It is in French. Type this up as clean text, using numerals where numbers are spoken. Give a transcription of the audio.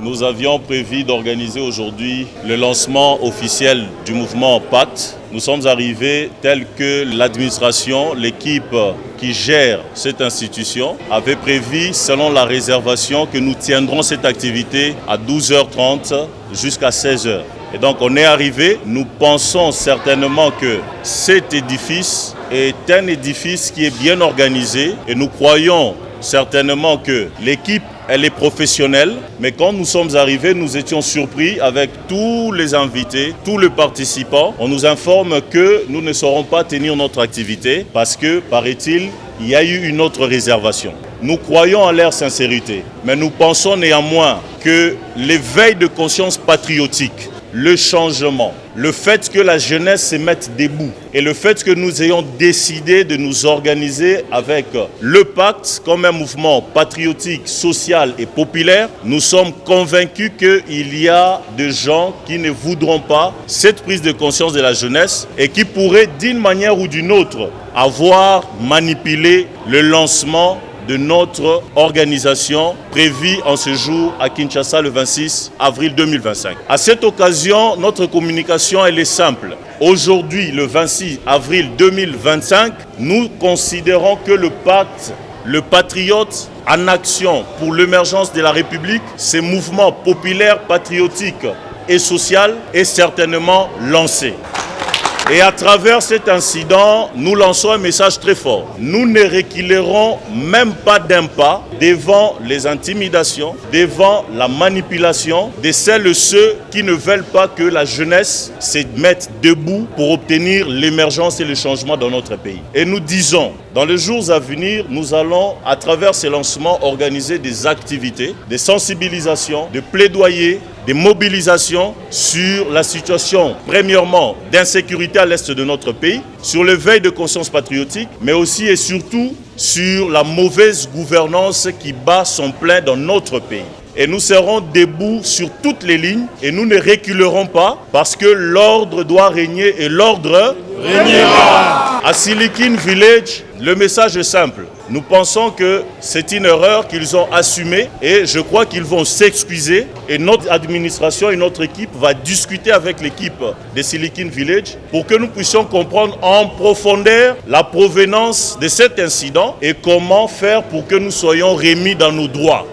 Nous avions prévu d'organiser aujourd'hui le lancement officiel du mouvement Pacte. Nous sommes arrivés tel que l'administration, l'équipe qui gère cette institution, avait prévu, selon la réservation, que nous tiendrons cette activité à 12h30 jusqu'à 16h. Et donc on est arrivé, nous pensons certainement que cet édifice est un édifice qui est bien organisé et nous croyons certainement que l'équipe, elle est professionnelle, mais quand nous sommes arrivés, nous étions surpris avec tous les invités, tous les participants. On nous informe que nous ne saurons pas tenir notre activité parce que, paraît-il, il y a eu une autre réservation. Nous croyons en leur sincérité, mais nous pensons néanmoins que l'éveil de conscience patriotique, le changement, le fait que la jeunesse se mette debout et le fait que nous ayons décidé de nous organiser avec le Pacte comme un mouvement patriotique, social et populaire, nous sommes convaincus qu'il y a des gens qui ne voudront pas cette prise de conscience de la jeunesse et qui pourraient d'une manière ou d'une autre avoir manipulé le lancement de notre organisation prévue en ce jour à Kinshasa le 26 avril 2025. À cette occasion, notre communication elle est simple. Aujourd'hui, le 26 avril 2025, nous considérons que le pacte, le patriote en action pour l'émergence de la République, ce mouvement populaire, patriotique et social est certainement lancé. Et à travers cet incident, nous lançons un message très fort. Nous ne reculerons même pas d'un pas devant les intimidations, devant la manipulation de celles et ceux qui ne veulent pas que la jeunesse se mette debout pour obtenir l'émergence et le changement dans notre pays. Et nous disons, dans les jours à venir, nous allons, à travers ces lancements, organiser des activités, des sensibilisations, des plaidoyers, des mobilisations sur la situation, premièrement, d'insécurité à l'est de notre pays, sur l'éveil de conscience patriotique, mais aussi et surtout sur la mauvaise gouvernance qui bat son plein dans notre pays. Et nous serons debout sur toutes les lignes et nous ne reculerons pas parce que l'ordre doit régner et l'ordre régnera. À Silicon Village, le message est simple. Nous pensons que c'est une erreur qu'ils ont assumée et je crois qu'ils vont s'excuser et notre administration et notre équipe va discuter avec l'équipe de Silicon Village pour que nous puissions comprendre en profondeur la provenance de cet incident et comment faire pour que nous soyons remis dans nos droits.